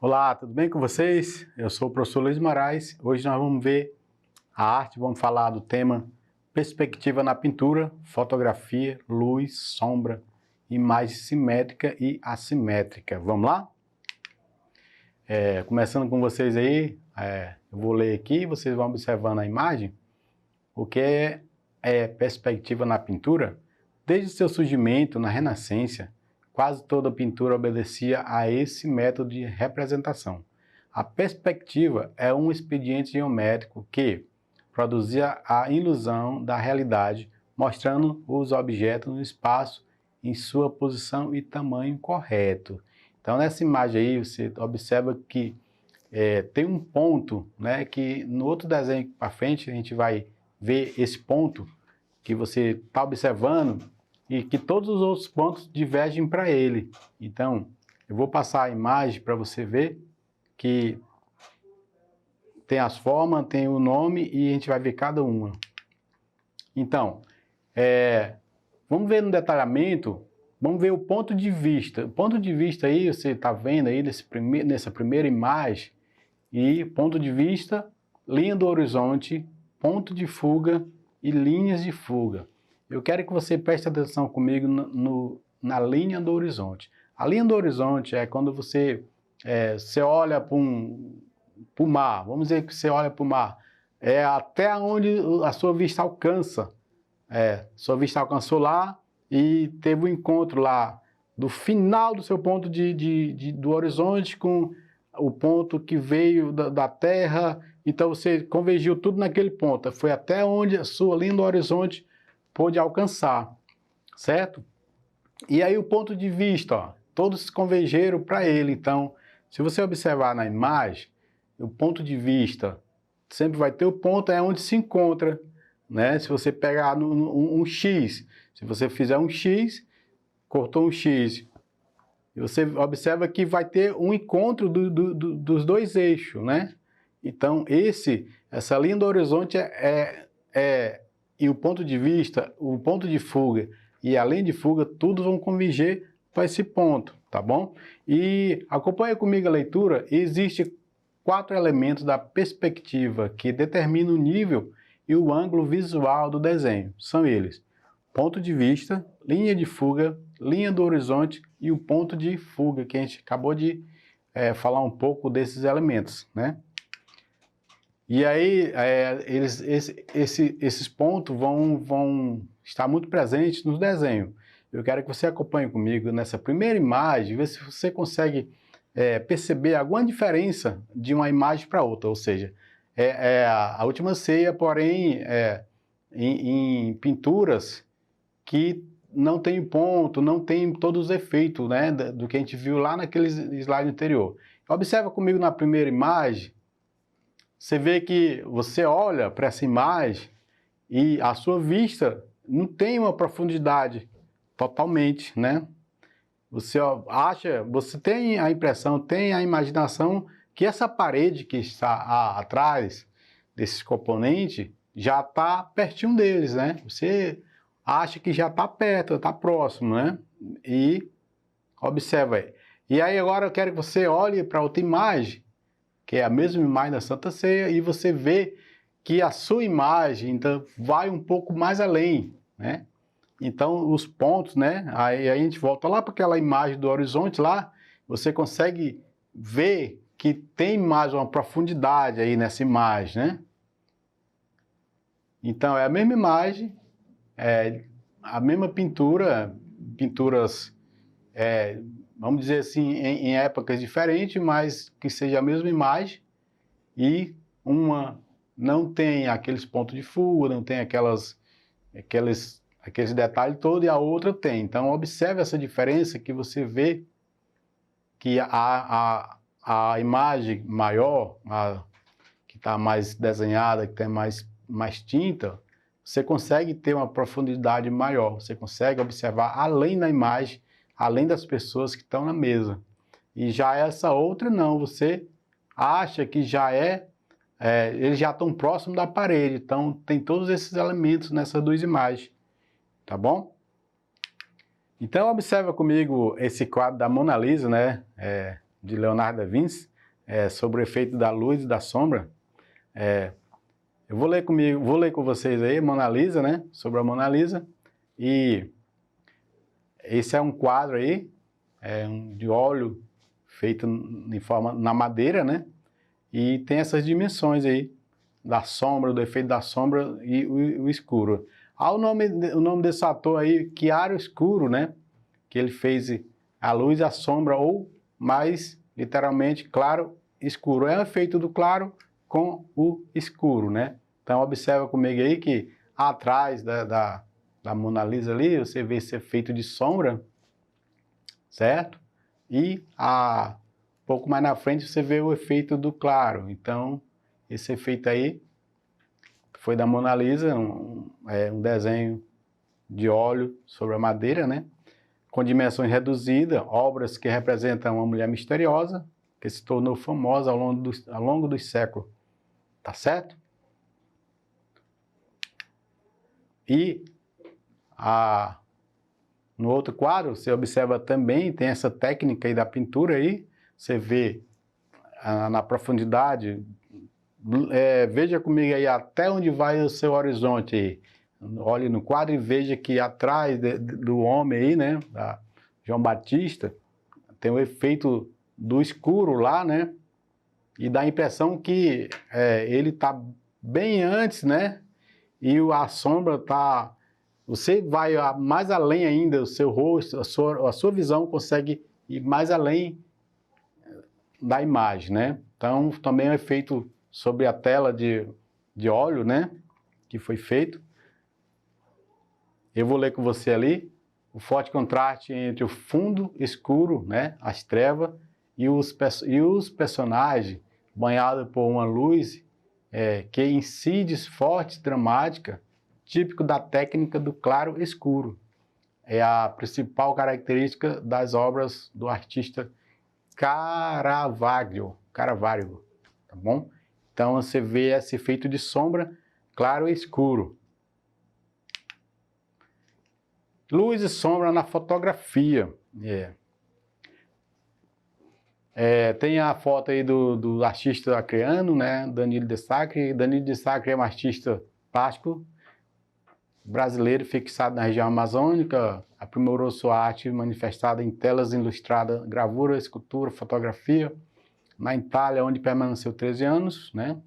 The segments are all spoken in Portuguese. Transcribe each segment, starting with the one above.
Olá, tudo bem com vocês? Eu sou o professor Luiz Moraes. Hoje nós vamos ver a arte, vamos falar do tema perspectiva na pintura, fotografia, luz, sombra, imagem simétrica e assimétrica. Vamos lá? Começando com vocês aí, eu vou ler aqui, vocês vão observando a imagem. O que é perspectiva na pintura? Desde seu surgimento na Renascença, quase toda pintura obedecia a esse método de representação. A perspectiva é um expediente geométrico que produzia a ilusão da realidade, mostrando os objetos no espaço em sua posição e tamanho correto. Então, nessa imagem aí, você observa que tem um ponto, né, que no outro desenho para frente a gente vai ver esse ponto que você está observando e que todos os outros pontos divergem para ele. Então, eu vou passar a imagem para você ver que tem as formas, tem o nome e a gente vai ver cada uma. Então, vamos ver no detalhamento, vamos ver o ponto de vista. O ponto de vista aí, você está vendo aí nessa primeira imagem, e ponto de vista, linha do horizonte, ponto de fuga e linhas de fuga. Eu quero que você preste atenção comigo na linha do horizonte. A linha do horizonte é quando você olha para o mar, vamos dizer que você olha para o mar, é até onde a sua vista alcança. Sua vista alcançou lá e teve um encontro lá do final do seu ponto do horizonte com o ponto que veio da Terra. Então você convergiu tudo naquele ponto, foi até onde a sua linha do horizonte pôde alcançar, certo? E aí o ponto de vista, ó, todos convergeram para ele. Então, se você observar na imagem, o ponto de vista sempre vai ter o ponto onde se encontra, né? Se você pegar um X, se você fizer um X, cortou um X, e você observa que vai ter um encontro dos dois eixos, né? Então, essa linha do horizonte e o ponto de vista, o ponto de fuga e a linha de fuga, tudo vão converger para esse ponto, tá bom? E acompanha comigo a leitura. Existem 4 elementos da perspectiva que determinam o nível e o ângulo visual do desenho. São eles: ponto de vista, linha de fuga, linha do horizonte e o ponto de fuga, que a gente acabou de falar um pouco desses elementos, né? E aí, esses pontos vão estar muito presentes nos desenhos. Eu quero que você acompanhe comigo nessa primeira imagem, ver se você consegue perceber alguma diferença de uma imagem para outra. Ou seja, a Última Ceia, porém, em pinturas que não tem ponto, não tem todos os efeitos, né, do que a gente viu lá naquele slide anterior. Observa comigo na primeira imagem. Você vê que você olha para essa imagem e a sua vista não tem uma profundidade totalmente, né? Você tem a impressão, tem a imaginação que essa parede que está atrás desses componentes já está pertinho deles, né? Você acha que já está perto, está próximo, né? E observa aí. E aí agora eu quero que você olhe para outra imagem, que é a mesma imagem da Santa Ceia, e você vê que a sua imagem então, vai um pouco mais além, né? Então, os pontos, né? Aí a gente volta lá para aquela imagem do horizonte lá, você consegue ver que tem mais uma profundidade aí nessa imagem, né? Então, é a mesma imagem, a mesma pinturas, vamos dizer assim, em épocas diferentes, mas que seja a mesma imagem, e uma não tem aqueles pontos de fuga, não tem aqueles detalhes todos, e a outra tem. Então, observe essa diferença que você vê que a imagem maior, que está mais desenhada, que tem mais tinta, você consegue ter uma profundidade maior, você consegue observar além da imagem, além das pessoas que estão na mesa. E já essa outra não, você acha que eles já estão próximos da parede, então tem todos esses elementos nessas 2 imagens, tá bom? Então observa comigo esse quadro da Mona Lisa, né, de Leonardo da Vinci. sobre o efeito da luz e da sombra. Eu vou ler com vocês aí, Mona Lisa, né? Sobre a Mona Lisa. E esse é um quadro aí, de óleo feito em forma na madeira, né? E tem essas dimensões aí da sombra, do efeito da sombra e o escuro. O nome desse ator aí, chiaroscuro, né? Que ele fez a luz e a sombra, ou mais literalmente claro, escuro. É o efeito do claro com o escuro, né? Então observa comigo aí que atrás da Mona Lisa ali, você vê esse efeito de sombra, certo? E pouco mais na frente você vê o efeito do claro. Então, esse efeito aí foi da Mona Lisa, um desenho de óleo sobre a madeira, né? Com dimensões reduzidas, obras que representam uma mulher misteriosa, que se tornou famosa ao longo dos séculos. Tá certo? E no outro quadro, você observa também, tem essa técnica aí da pintura aí, você vê na profundidade, veja comigo aí até onde vai o seu horizonte aí. Olhe no quadro e veja que atrás do homem aí, né, da João Batista, tem o efeito do escuro lá, né, e dá a impressão que ele está bem antes, né, e a sombra está... Você vai mais além ainda, o seu rosto, a sua visão consegue ir mais além da imagem, né? Então, também é um efeito sobre a tela de óleo, né? Que foi feito. Eu vou ler com você ali. O forte contraste entre o fundo escuro, né? As trevas, e os personagens banhados por uma luz que incide forte, dramática, típico da técnica do claro escuro. É a principal característica das obras do artista Caravaggio, tá bom? Então você vê esse efeito de sombra, claro e escuro. Luz e sombra na fotografia. Tem a foto aí do artista acreano, né? Danilo de Sacre. Danilo de Sacre é um artista plástico brasileiro fixado na região amazônica, aprimorou sua arte manifestada em telas ilustradas, gravura, escultura, fotografia, na Itália, onde permaneceu 13 anos, né?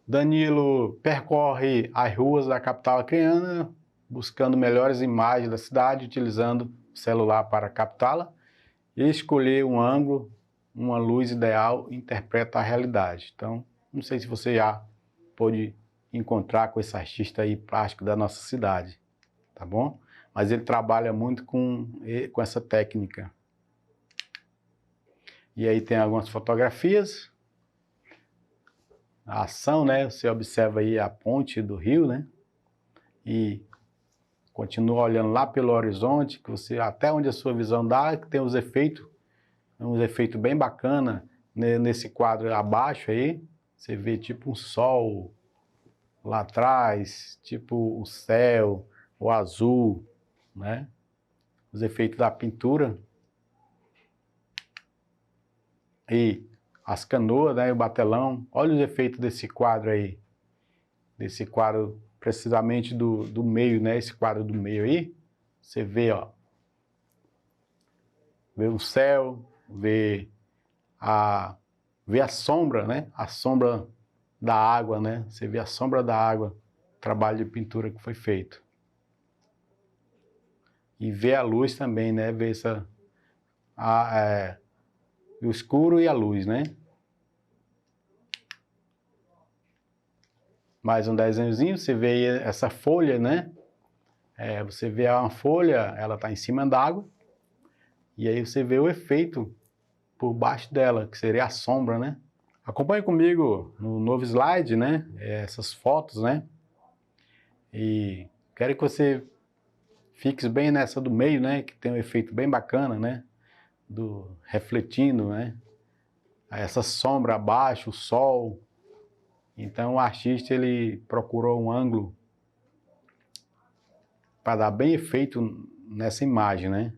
Danilo percorre as ruas da capital acreana, buscando melhores imagens da cidade, utilizando o celular para captá-la, e escolher um ângulo, uma luz ideal, interpreta a realidade. Então, não sei se você já pôde encontrar com esse artista aí plástico da nossa cidade, tá bom? Mas ele trabalha muito com essa técnica. E aí tem algumas fotografias, a ação, né? Você observa aí a ponte do rio, né? E continua olhando lá pelo horizonte, que você até onde a sua visão dá, que tem uns efeitos bem bacana nesse quadro abaixo aí. Você vê tipo um sol lá atrás, tipo o céu, o azul, né? Os efeitos da pintura. E as canoas, né? O batelão. Olha os efeitos desse quadro aí. Desse quadro, precisamente do meio, né? Esse quadro do meio aí. Você vê, ó. Vê o céu, vê a sombra, né? A sombra da água, né? Você vê a sombra da água, trabalho de pintura que foi feito. E vê a luz também, né? Vê o escuro e a luz, né? Mais um desenhozinho, você vê essa folha, né? Você vê uma folha, ela está em cima d'água, e aí você vê o efeito por baixo dela, que seria a sombra, né? Acompanhe comigo no novo slide, né? Essas fotos, né? E quero que você fixe bem nessa do meio, né? Que tem um efeito bem bacana, né? Refletindo, né? Essa sombra abaixo, o sol. Então o artista ele procurou um ângulo para dar bem efeito nessa imagem, né?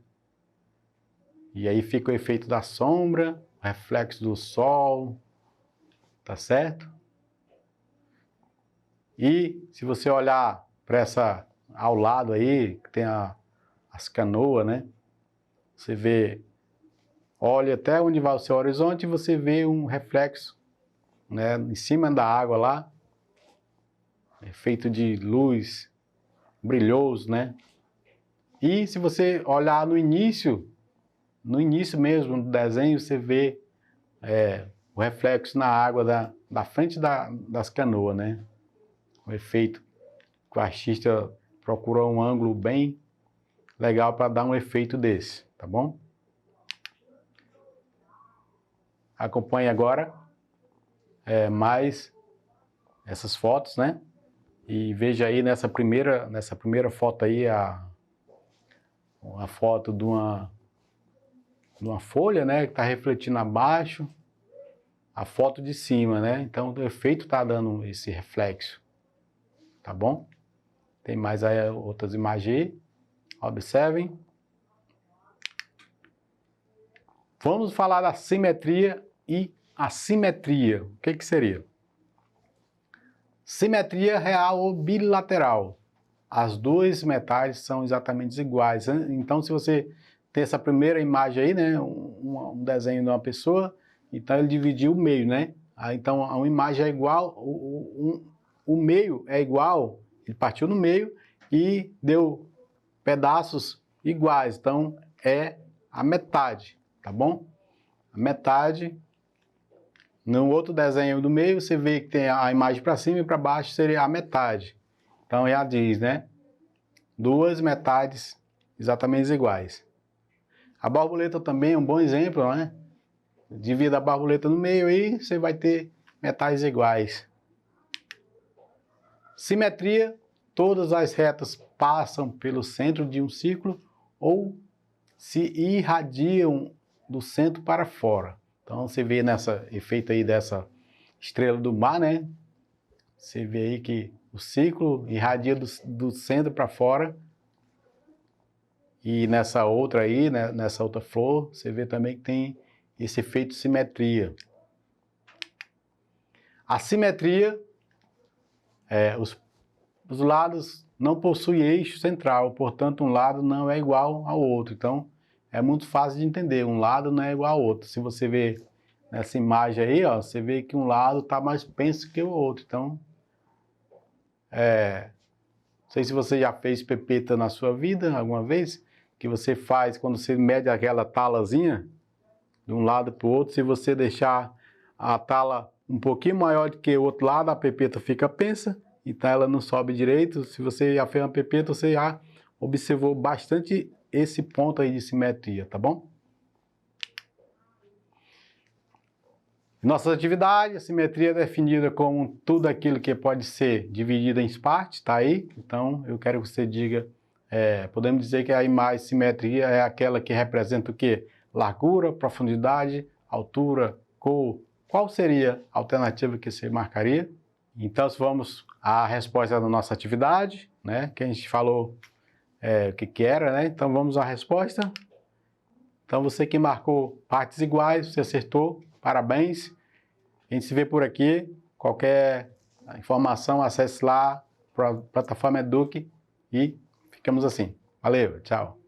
E aí fica o efeito da sombra, o reflexo do sol, tá certo? E se você olhar para essa ao lado aí, que tem as canoas, né? Você vê, olha até onde vai o seu horizonte e você vê um reflexo, né, em cima da água lá, feito de luz, brilhoso, né? E se você olhar no início mesmo do desenho, você vê o reflexo na água da frente das canoas, né? O efeito que o artista procurou um ângulo bem legal para dar um efeito desse, tá bom? Acompanhe agora mais essas fotos, né? E veja aí nessa primeira foto aí a foto de uma folha, né? Que está refletindo abaixo, a foto de cima, né? Então o efeito está dando esse reflexo, tá bom? Tem mais aí outras imagens aí. Observem. Vamos falar da simetria e assimetria. O que seria? Simetria real ou bilateral. As duas metais são exatamente iguais. Então, se você tem essa primeira imagem aí, né, um desenho de uma pessoa, então ele dividiu o meio, né? Então, a uma imagem é igual, o meio é igual, ele partiu no meio e deu pedaços iguais. Então, é a metade, tá bom? A metade. No outro desenho do meio, você vê que tem a imagem para cima e para baixo seria a metade. Então, já diz, né? Duas metades exatamente iguais. A borboleta também é um bom exemplo, né? Divida a borboleta no meio aí, você vai ter metades iguais. Simetria, todas as retas passam pelo centro de um círculo ou se irradiam do centro para fora. Então você vê nessa efeito aí dessa estrela do mar, né? Você vê aí que o círculo irradia do centro para fora. E nessa outra aí, né, nessa outra flor, você vê também que tem esse efeito de simetria. A simetria, os lados não possuem eixo central, portanto um lado não é igual ao outro. Então é muito fácil de entender, um lado não é igual ao outro. Se você ver nessa imagem aí, ó, você vê que um lado está mais penso que o outro. Então, não sei se você já fez pepeta na sua vida alguma vez, que você faz quando você mede aquela talazinha de um lado para o outro, se você deixar a tala um pouquinho maior do que o outro lado, a pepeta fica pensa, então ela não sobe direito. Se você já fez uma pepeta, você já observou bastante esse ponto aí de simetria, tá bom? Nossas atividades, a simetria é definida como tudo aquilo que pode ser dividido em partes, tá aí? Então eu quero que você diga, podemos dizer que a imagem simetria é aquela que representa o quê? Largura, profundidade, altura, cor. Qual seria a alternativa que você marcaria? Então vamos à resposta da nossa atividade, né? Que a gente falou o que era, né? Então vamos à resposta. Então você que marcou partes iguais, você acertou, parabéns. A gente se vê por aqui. Qualquer informação, acesse lá para a plataforma Eduque e ficamos assim. Valeu, tchau.